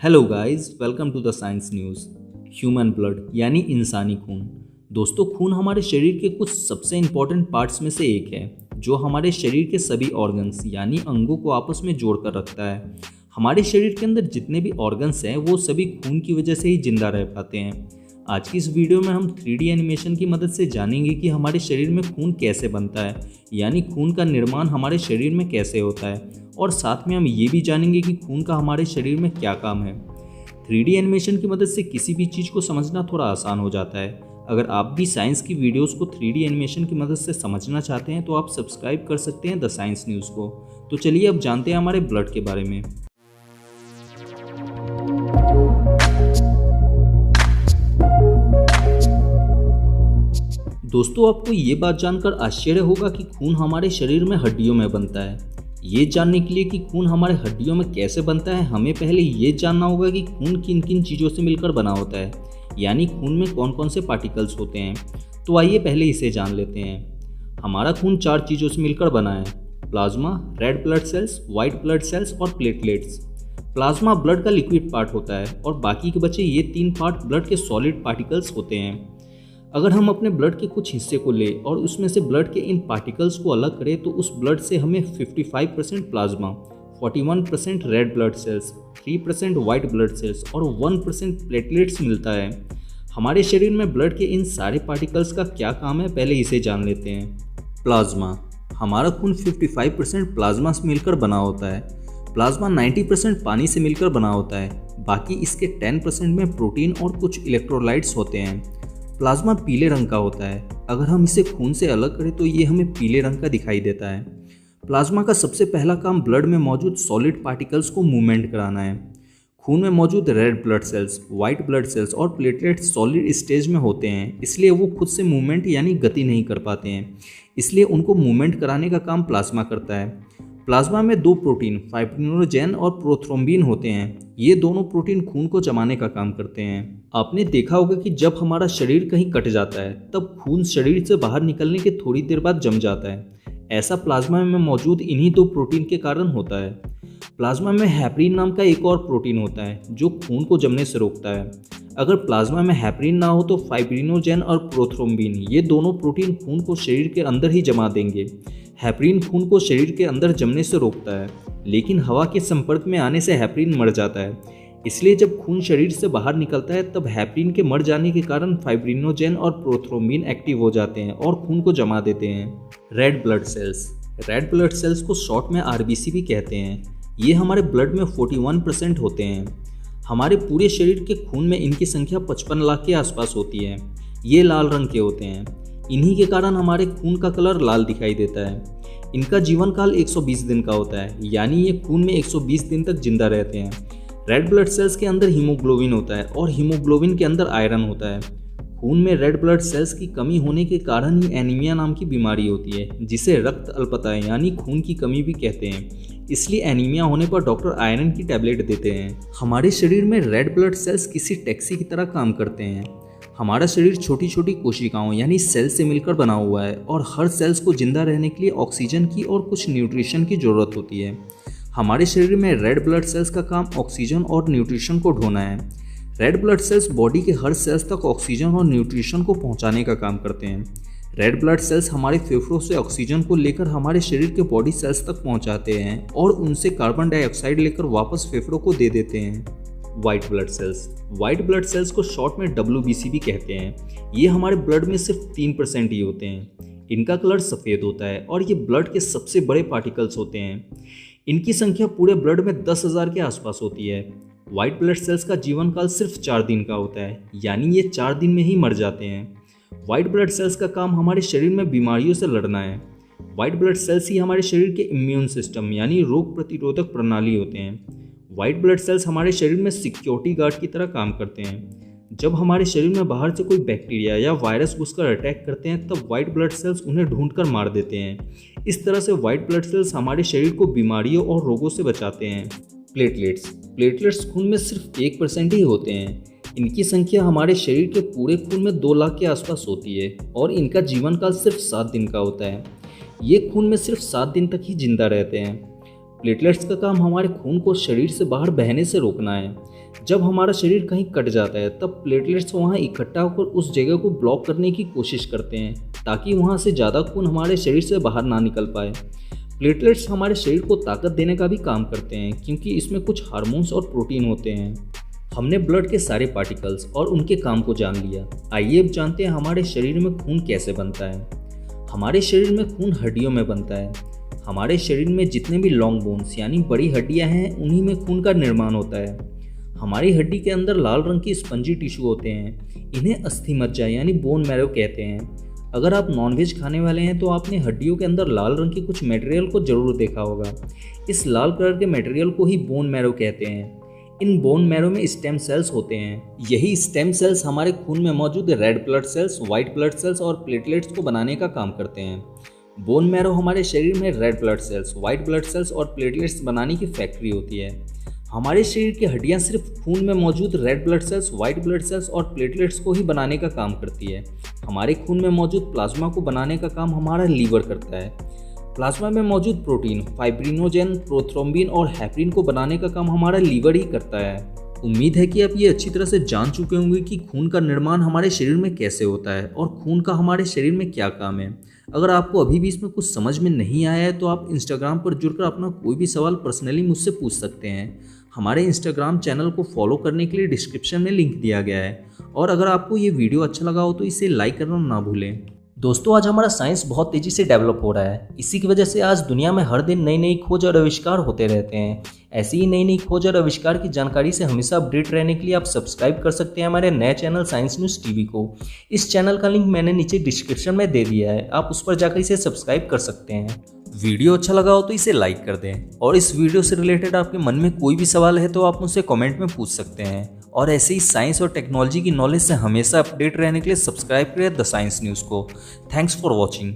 Hello guys, welcome to the science news. Human blood यानी इंसानी खून। दोस्तों, खून हमारे शरीर के कुछ सबसे इम्पोर्टेंट पार्ट्स में से एक है जो हमारे शरीर के सभी ऑर्गन्स यानी अंगों को आपस में जोड़कर रखता है। हमारे शरीर के अंदर जितने भी ऑर्गन्स हैं वो सभी खून की वजह से ही जिंदा रह पाते हैं। आज की इस वीडियो में हम 3D एनिमेशन की मदद से जानेंगे कि हमारे शरीर में खून कैसे बनता है, यानी खून का निर्माण हमारे शरीर में कैसे होता है, और साथ में हम ये भी जानेंगे कि खून का हमारे शरीर में क्या काम है। 3D एनिमेशन की मदद से किसी भी चीज़ को समझना थोड़ा आसान हो जाता है। अगर आप भी साइंस की वीडियोस को 3D एनिमेशन की मदद से समझना चाहते हैं तो आप सब्सक्राइब कर सकते हैं द साइंस न्यूज़ को। तो चलिए अब जानते हैं हमारे ब्लड के बारे में। दोस्तों, आपको ये बात जानकर आश्चर्य होगा कि खून हमारे शरीर में हड्डियों में बनता है। ये जानने के लिए कि खून हमारे हड्डियों में कैसे बनता है, हमें पहले ये जानना होगा कि खून किन किन चीज़ों से मिलकर बना होता है, यानी खून में कौन कौन से पार्टिकल्स होते हैं। तो आइए पहले इसे जान लेते हैं। हमारा खून 4 चीज़ों से मिलकर बना है: plasma, red blood cells, white blood cells और प्लेटलेट्स। प्लाज्मा ब्लड का लिक्विड पार्ट होता है और बाकी के बचे ये 3 पार्ट ब्लड के सॉलिड पार्टिकल्स होते हैं। अगर हम अपने ब्लड के कुछ हिस्से को लें और उसमें से ब्लड के इन पार्टिकल्स को अलग करें तो उस ब्लड से हमें 55% plasma, 41% red blood cells, 3% white blood cells और 1% प्लेटलेट्स मिलता है। हमारे शरीर में ब्लड के इन सारे पार्टिकल्स का क्या काम है, पहले इसे जान लेते हैं। प्लाज्मा। हमारा खून 55% प्लाज्मा से मिलकर बना होता है। प्लाज्मा 90% पानी से मिलकर बना होता है, बाकी इसके 10% में प्रोटीन और कुछ इलेक्ट्रोलाइट्स होते हैं। प्लाज्मा पीले रंग का होता है। अगर हम इसे खून से अलग करें तो ये हमें पीले रंग का दिखाई देता है। प्लाज्मा का सबसे पहला काम ब्लड में मौजूद सॉलिड पार्टिकल्स को मूवमेंट कराना है। खून में मौजूद red blood cells, white blood cells और प्लेटलेट्स सॉलिड स्टेज में होते हैं, इसलिए वो खुद से मूवमेंट यानी गति नहीं कर पाते हैं, इसलिए उनको मूवमेंट कराने का काम प्लाज्मा करता है। प्लाज्मा में 2 प्रोटीन फाइब्रिनोजेन और प्रोथ्रोम्बिन होते हैं। ये दोनों प्रोटीन खून को जमाने का काम करते हैं। आपने देखा होगा कि जब हमारा शरीर कहीं कट जाता है तब खून शरीर से बाहर निकलने के थोड़ी देर बाद जम जाता है। ऐसा प्लाज्मा में मौजूद इन्हीं 2 प्रोटीन के कारण होता है। प्लाज्मा में हेपरिन नाम का एक और प्रोटीन होता है जो खून को जमने से रोकता है। अगर प्लाज्मा में हेपरिन ना हो तो फाइब्रिनोजेन और प्रोथ्रोम्बिन ये दोनों प्रोटीन खून को शरीर के अंदर ही जमा देंगे। हेपरिन खून को शरीर के अंदर जमने से रोकता है, लेकिन हवा के संपर्क में आने से हेपरिन मर जाता है। इसलिए जब खून शरीर से बाहर निकलता है तब हेपरिन के मर जाने के कारण फाइब्रिनोजेन और प्रोथ्रोम्बिन एक्टिव हो जाते हैं और खून को जमा देते हैं। Red blood cells. Red blood cells को शॉर्ट में आरबीसी भी कहते हैं। ये हमारे ब्लड में 41% होते हैं। हमारे पूरे शरीर के खून में इनकी संख्या 55 लाख के आसपास होती है। ये लाल रंग के होते हैं। इन्हीं के कारण हमारे खून का कलर लाल दिखाई देता है। इनका जीवन काल 120 दिन का होता है, यानी ये खून में 120 दिन तक जिंदा रहते हैं। रेड ब्लड सेल्स के अंदर हीमोग्लोबिन होता है और हीमोग्लोबिन के अंदर आयरन होता है। खून में रेड ब्लड सेल्स की कमी होने के कारण ही एनीमिया नाम की बीमारी होती है, जिसे रक्त अल्पता यानी खून की कमी भी कहते हैं। इसलिए एनीमिया होने पर डॉक्टर आयरन की टैबलेट देते हैं। हमारे शरीर में रेड ब्लड सेल्स किसी टैक्सी की तरह काम करते हैं। हमारा शरीर छोटी छोटी कोशिकाओं यानी सेल से मिलकर बना हुआ है और हर सेल्स को जिंदा रहने के लिए ऑक्सीजन की और कुछ न्यूट्रिशन की ज़रूरत होती है। हमारे शरीर में रेड ब्लड सेल्स का काम ऑक्सीजन और न्यूट्रिशन को ढोना है। रेड ब्लड सेल्स बॉडी के हर सेल्स तक ऑक्सीजन और न्यूट्रिशन को पहुंचाने का काम करते हैं। रेड ब्लड सेल्स हमारे फेफड़ों से ऑक्सीजन को लेकर हमारे शरीर के बॉडी सेल्स तक पहुंचाते हैं और उनसे कार्बन डाइऑक्साइड लेकर वापस फेफड़ों को दे देते हैं। White blood cells. White blood cells को शॉर्ट में WBC भी कहते हैं। ये हमारे ब्लड में सिर्फ 3% ही होते हैं। इनका कलर सफ़ेद होता है और ये ब्लड के सबसे बड़े पार्टिकल्स होते हैं। इनकी संख्या पूरे ब्लड में 10,000 के आसपास होती है। वाइट ब्लड सेल्स का जीवन काल सिर्फ 4 दिन का होता है, यानी ये 4 दिन में ही मर जाते हैं। वाइट ब्लड सेल्स का काम हमारे शरीर में बीमारियों से लड़ना है। वाइट ब्लड सेल्स ही हमारे शरीर के इम्यून सिस्टम यानी रोग प्रतिरोधक प्रणाली होते हैं। वाइट ब्लड सेल्स हमारे शरीर में सिक्योरिटी गार्ड की तरह काम करते हैं। जब हमारे शरीर में बाहर से कोई बैक्टीरिया या वायरस घुसकर अटैक करते हैं तब वाइट ब्लड सेल्स उन्हें ढूंढकर मार देते हैं। इस तरह से वाइट ब्लड सेल्स हमारे शरीर को बीमारियों और रोगों से बचाते हैं। प्लेटलेट्स। प्लेटलेट्स खून में सिर्फ 1% ही होते हैं। इनकी संख्या हमारे शरीर के पूरे खून में 2 लाख के आसपास होती है और इनका जीवन काल सिर्फ 7 दिन का होता है। ये खून में सिर्फ 7 दिन तक ही जिंदा रहते हैं। प्लेटलेट्स का काम हमारे खून को शरीर से बाहर बहने से रोकना है। जब हमारा शरीर कहीं कट जाता है तब प्लेटलेट्स वहाँ इकट्ठा होकर उस जगह को ब्लॉक करने की कोशिश करते हैं ताकि वहाँ से ज़्यादा खून हमारे शरीर से बाहर ना निकल पाए। प्लेटलेट्स हमारे शरीर को ताकत देने का भी काम करते हैं क्योंकि इसमें कुछ हार्मोन्स और प्रोटीन होते हैं। हमने ब्लड के सारे पार्टिकल्स और उनके काम को जान लिया। आइए अब जानते हैं हमारे शरीर में खून कैसे बनता है। हमारे शरीर में खून हड्डियों में बनता है। हमारे शरीर में जितने भी लॉन्ग बोन्स यानी बड़ी हड्डियां हैं उन्हीं में खून का निर्माण होता है। हमारी हड्डी के अंदर लाल रंग की स्पंजी टिश्यू होते हैं, इन्हें अस्थि मज्जा यानी बोन मैरो कहते हैं। अगर आप नॉनवेज खाने वाले हैं तो आपने हड्डियों के अंदर लाल रंग की कुछ मटेरियल को जरूर देखा होगा। इस लाल कलर के मटेरियल को ही बोन मैरो कहते हैं। इन बोन मैरो में स्टेम सेल्स होते हैं। यही स्टेम सेल्स हमारे खून में मौजूद red blood cells, white blood cells और प्लेटलेट्स को बनाने का काम करते हैं। बोन मैरो हमारे शरीर में red blood cells, white blood cells और प्लेटलेट्स बनाने की फैक्ट्री होती है। हमारे शरीर की हड्डियां सिर्फ खून में मौजूद red blood cells, white blood cells और प्लेटलेट्स को ही बनाने का काम करती है। हमारे खून में मौजूद प्लाज्मा को बनाने का काम हमारा लीवर करता है। प्लाज्मा में मौजूद प्रोटीन फाइब्रिनोजेन, प्रोथ्रोम्बिन और हेपरिन को बनाने का काम हमारा लीवर ही करता है। उम्मीद है कि आप ये अच्छी तरह से जान चुके होंगे कि खून का निर्माण हमारे शरीर में कैसे होता है और खून का हमारे शरीर में क्या काम है। अगर आपको अभी भी इसमें कुछ समझ में नहीं आया है तो आप इंस्टाग्राम पर जुड़कर अपना कोई भी सवाल पर्सनली मुझसे पूछ सकते हैं। हमारे इंस्टाग्राम चैनल को फॉलो करने के लिए डिस्क्रिप्शन में लिंक दिया गया है। और अगर आपको ये वीडियो अच्छा लगा हो तो इसे लाइक करना ना भूलें। दोस्तों, आज हमारा साइंस बहुत तेजी से डेवलप हो रहा है। इसी की वजह से आज दुनिया में हर दिन नई नई खोज और आविष्कार होते रहते हैं। ऐसी ही नई नई खोज और आविष्कार की जानकारी से हमेशा अपडेट रहने के लिए आप सब्सक्राइब कर सकते हैं हमारे नए चैनल साइंस न्यूज़ टीवी को। इस चैनल का लिंक मैंने नीचे डिस्क्रिप्शन में दे दिया है, आप उस पर जाकर इसे सब्सक्राइब कर सकते हैं। वीडियो अच्छा लगा हो तो इसे लाइक कर दें और इस वीडियो से रिलेटेड आपके मन में कोई भी सवाल है तो आप मुझसे कमेंट में पूछ सकते हैं। और ऐसे ही साइंस और टेक्नोलॉजी की नॉलेज से हमेशा अपडेट रहने के लिए सब्सक्राइब करें द साइंस न्यूज़ को। Thanks for watching.